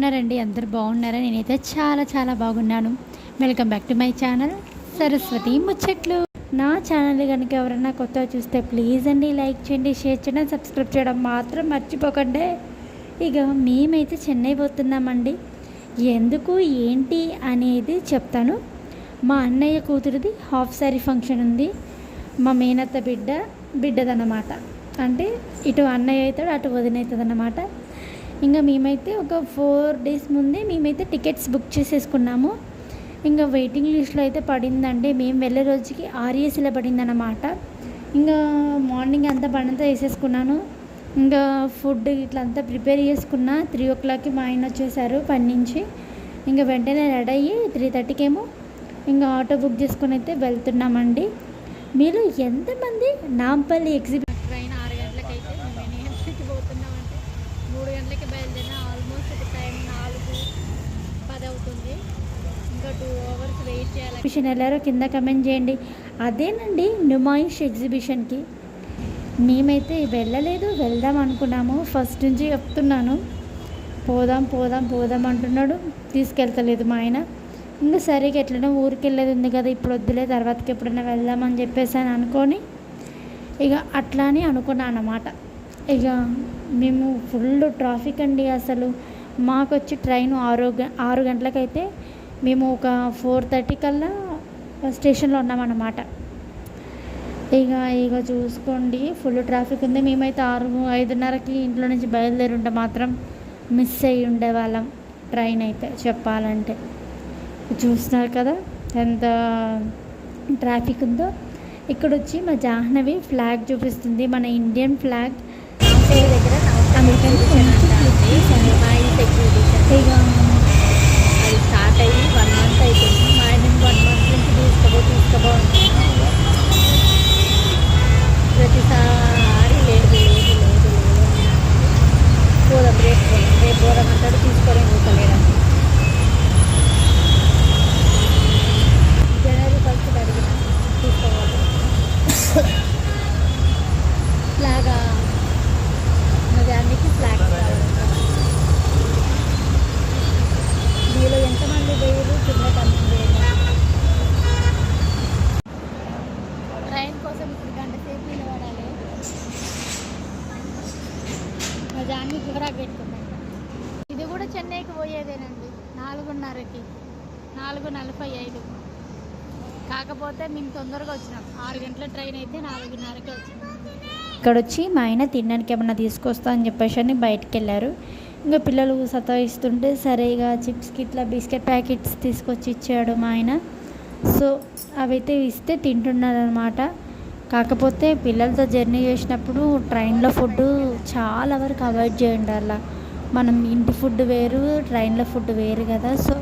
ఉన్నారండి? అందరు బాగున్నారా? నేనైతే చాలా చాలా బాగున్నాను. Welcome back to my channel Saraswati ముచ్చట్లు. నా ఛానల్ కనుక ఎవరైనా కొత్తగా చూస్తే ప్లీజ్ అండి లైక్ చేయండి, షేర్ చేయండి, సబ్స్క్రైబ్ చేయడం మాత్రం మర్చిపోకండి. ఇక మేమైతే చెన్నై పోతున్నామండి. ఎందుకు ఏంటి అనేది చెప్తాను. మా అన్నయ్య కూతురిది హాఫ్ శారీ ఫంక్షన్ ఉంది. మా మేనత్త బిడ్డదన్నమాట. అంటే ఇటు అన్నయ్య అవుతాడు, అటు వదిన అవుతుంది అన్నమాట. ఇంకా మేమైతే ఒక 4 days ముందే మేమైతే టికెట్స్ బుక్ చేసేసుకున్నాము. ఇంకా వెయిటింగ్ లిస్ట్లో అయితే పడిందండి. మేము వెళ్ళే రోజుకి ఆర్ఏసీలో పడిందన్నమాట. ఇంకా మార్నింగ్ అంతా పనంతా వేసేసుకున్నాను. ఇంకా ఫుడ్ ఇట్లా అంతా ప్రిపేర్ చేసుకున్నా. 3 o'clockకి మా ఆయన వచ్చేసారు పని నుంచి. ఇంకా వెంటనే రెడీ అయ్యి 3:30కి ఏమో ఇంకా ఆటో బుక్ చేసుకుని అయితే వెళ్తున్నామండి. మీరు ఎంతమంది నాంపల్లి ఎగ్జిబిషన్ ట్రైన్ 6 గంటలకి అయితే మేము ఎన్ని గంటలకి పోతున్నామంటే 3 గంటలకి బయలుదేరిన. ఆల్మోస్ట్ టైం 4:10 అవుతుంది. ఇంకా 2 hours వెయిట్ చేయాలి. ఎగ్జిబిషన్ వెళ్ళారో కింద కమెంట్ చేయండి. అదేనండి నుమాయిష్ ఎగ్జిబిషన్కి మేమైతే వెళ్ళలేదు, వెళ్దాం అనుకున్నాము. ఫస్ట్ నుంచి చెప్తున్నాను పోదాం పోదాం పోదాం అంటున్నాడు, తీసుకెళ్తలేదు మా ఆయన. ఇంకా సరిగా ఎట్లైనా ఊరికి వెళ్ళేది ఉంది కదా, ఇప్పుడు వద్దులే తర్వాతకి ఎప్పుడైనా వెళ్దామని చెప్పేసి అని అనుకొని ఇక అట్లా అని అనుకున్నాను అన్నమాట. ఇక మేము ఫుల్ ట్రాఫిక్ అండి. అసలు మాకు వచ్చి ట్రైన్ 6 గంటలకైతే మేము ఒక 4:30 కల్లా స్టేషన్లో ఉన్నామన్నమాట. ఇక చూసుకోండి ఫుల్ ట్రాఫిక్ ఉంది. మేమైతే 5:30కి ఇంట్లో నుంచి బయలుదేరి ఉంటే మాత్రం మిస్ అయ్యి ఉండేవాళ్ళం ట్రైన్ అయితే చెప్పాలంటే. చూస్తున్నారు కదా ఎంత ట్రాఫిక్ ఉందో. ఇక్కడ వచ్చి మా జాహ్నవి ఫ్లాగ్ చూపిస్తుంది, మన ఇండియన్ ఫ్లాగ్. దగ్గర అమెరికన్ ఇక అది స్టార్ట్ అయ్యి 1 month అవుతుంది. మా ఆయన 1 month నుంచి తీసుకోబో ప్రతిసారి లేదు పోదాం రేపు పోదాం అంటాడు, తీసుకోవడం ఇంకోలేడు. జనవరి 1st అడిగిన తీసుకోవాలి. ఫ్లాగ్ దానికి ఫ్లాగ్ దీనిలో ఎంతమంది వేయరు కింద కనిపించే ట్రైన్ కోసం ఇప్పుడు 1 గంట సేపు నిలబడాలి. మా జాన్ని గుబరాకు పెట్టుకున్నాను. ఇది కూడా చెన్నైకి పోయేదేనండి 4:30కి, 4:45. కాకపోతే మేము తొందరగా వచ్చినాం. 6 గంటల ట్రైన్ అయితే 4:30కి వచ్చినాం. ఇక్కడ వచ్చి మా ఆయన తినడానికి ఏమన్నా తీసుకొస్తా అని చెప్పేసి అని బయటికి వెళ్ళారు. ఇంకా పిల్లలు సతాయిస్తుంటే సరే ఇక చిప్స్కి ఇట్లా బిస్కెట్ ప్యాకెట్స్ తీసుకొచ్చి ఇచ్చాడు మా ఆయన. సో అవైతే ఇస్తే తింటున్నారనమాట. కాకపోతే పిల్లలతో జర్నీ చేసినప్పుడు ట్రైన్లో ఫుడ్ చాలా వరకు అవాయిడ్ చేయండి. అలా మనం ఇంటి ఫుడ్ వేరు, ట్రైన్లో ఫుడ్ వేరు కదా. సో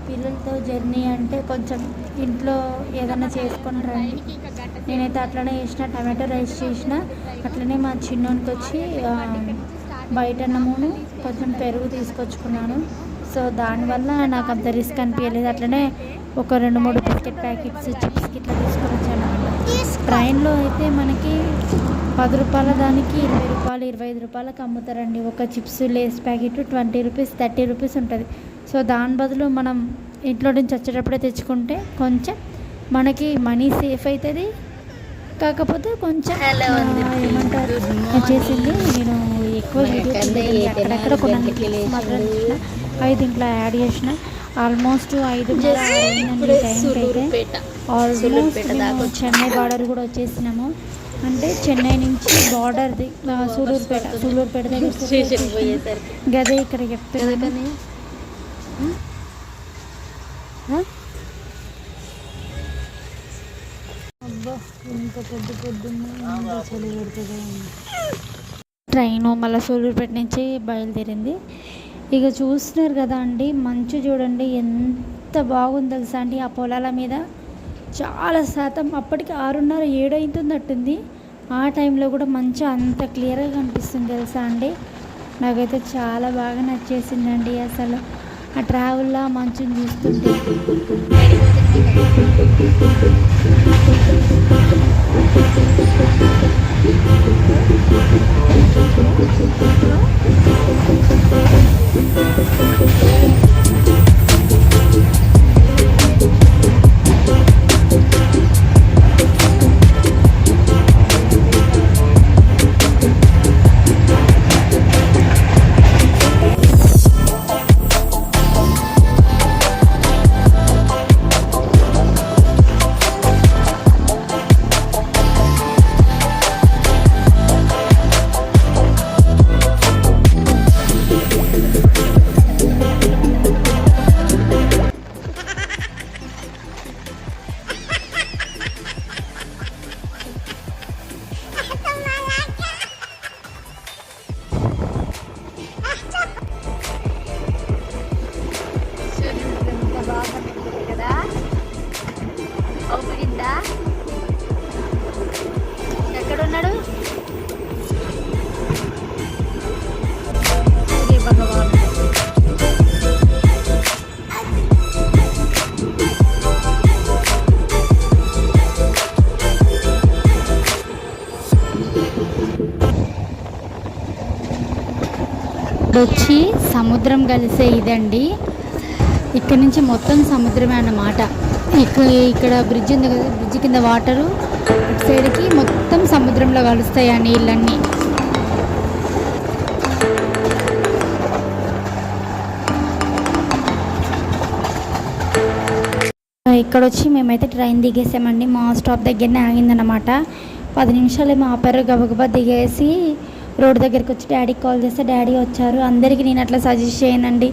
పిల్లలతో జర్నీ అంటే కొంచెం ఇంట్లో ఏదైనా చేసుకొని రండి. నేనైతే అట్లనే చేసిన, టమాటో రైస్ చేసిన. అట్లనే మా చిన్నోనికి వచ్చి బయట అన్నమును కొంచెం పెరుగు తీసుకొచ్చుకున్నాను. సో దానివల్ల నాకు అంత రిస్క్ అనిపించలేదు. అట్లనే ఒక 2-3 బిస్కెట్ ప్యాకెట్స్ చిప్స్కి ఇట్లా తీసుకొని వచ్చాను. ట్రైన్లో అయితే మనకి 10 రూపాయల దానికి 20 రూపాయలు 25 రూపాయలకు అమ్ముతారండి. ఒక chips Lay's packet 20 rupees 30 rupees ఉంటుంది. సో దాని బదులు మనం ఇంట్లో నుంచి వచ్చేటప్పుడే తెచ్చుకుంటే కొంచెం మనకి మనీ సేఫ్ అవుతుంది. కాకపోతే కొంచెం ఏమంటారు వచ్చేసింది. నేను ఎక్కువ ఎక్కడెక్కడ కొన్ని మాత్రం చేసిన 5 ఇంట్లో యాడ్ చేసిన. ఆల్మోస్ట్ 5:30 అయిందండి టైంకి అయితే. ఆల్మోస్ట్ చెన్నై బార్డర్ కూడా వచ్చేసినాము. అంటే చెన్నై నుంచి బార్డర్ది సూలూరుపేట దగ్గర గదే ఇక్కడ చెప్తున్నాను. అబ్బా ఇంత పొద్దున్న చలి పెడుతుంది. ట్రైను మళ్ళీ సూలూరుపేట నుంచి బయలుదేరింది. ఇక చూస్తున్నారు కదా అండి, మంచు చూడండి ఎంత బాగుంది తెలుసా అండి. ఆ పొలాల మీద చాలా శాతం అప్పటికి 6:30 7 అవుతున్నట్టుంది. ఆ టైంలో కూడా మంచు అంత క్లియర్గా కనిపిస్తుంది తెలుసా అండి. నాకైతే చాలా బాగా నచ్చేసిందండి. అసలు ఆ ట్రావెల్లో మంచుని చూస్తుంటే ఎక్కడున్నాడు? వచ్చి సముద్రం కలిసే ఇదండి. ఇక్కడ నుంచి మొత్తం సముద్రమే అన్నమాట. ఇక్కడ బ్రిడ్జ్ ఉంది కదా, బ్రిడ్జ్ కింద వాటరు ఇటు సైడ్కి మొత్తం సముద్రంలో కలుస్తాయి ఆ నీళ్ళన్నీ. ఇక్కడ వచ్చి మేమైతే ట్రైన్ దిగేసామండి. మా స్టాప్ దగ్గరనే ఆగిందనమాట. 10 నిమిషాలు ఏమో ఆపారు. గబగబా దిగేసి రోడ్ దగ్గరికి వచ్చి డాడీకి కాల్ చేస్తే డాడీ వచ్చారు. అందరికీ నేను అట్లా సజెస్ట్ చేయనండి,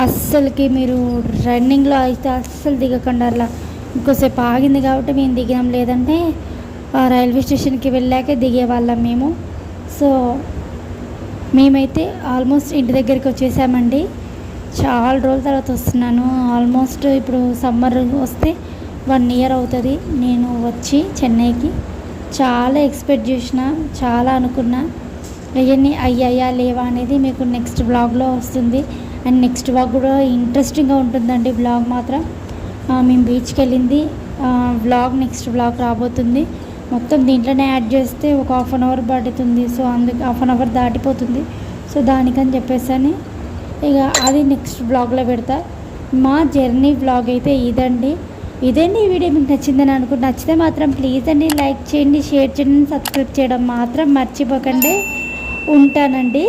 అస్సలకి మీరు రన్నింగ్లో అయితే అస్సలు దిగకుండా. అలా ఇంకోసేపు ఆగింది కాబట్టి మేము దిగాం, లేదంటే రైల్వే స్టేషన్కి వెళ్ళాకే దిగేవాళ్ళం మేము. సో మేమైతే ఆల్మోస్ట్ ఇంటి దగ్గరికి వచ్చేసామండి. చాలా రోజుల తర్వాత వస్తున్నాను. ఆల్మోస్ట్ ఇప్పుడు సమ్మర్ వస్తే 1 ఇయర్ అవుతుంది నేను వచ్చి చెన్నైకి. చాలా ఎక్స్పెక్ట్ చేసిన, చాలా అనుకున్నా, అవన్నీ అయ్యాయా లేవా అనేది మీకు నెక్స్ట్ బ్లాగ్లో వస్తుంది. అండ్ నెక్స్ట్ బ్లాగ్ కూడా ఇంట్రెస్టింగ్గా ఉంటుందండి. బ్లాగ్ మాత్రం మేము బీచ్కి వెళ్ళింది బ్లాగ్ నెక్స్ట్ బ్లాగ్ రాబోతుంది. మొత్తం దీంట్లోనే యాడ్ చేస్తే ఒక 1/2 అవర్ పడుతుంది. సో అందుకు 1/2 అవర్ దాటిపోతుంది. సో దానికని చెప్పేసి ఇక అది నెక్స్ట్ బ్లాగ్లో పెడతా. మా జర్నీ బ్లాగ్ అయితే ఇదండి. ఈ వీడియో మీకు నచ్చిందని అనుకుంటే, నచ్చితే మాత్రం ప్లీజ్ అండి లైక్ చేయండి, షేర్ చేయండి, సబ్స్క్రైబ్ చేయడం మాత్రం మర్చిపోకండి. ఉంటానండి.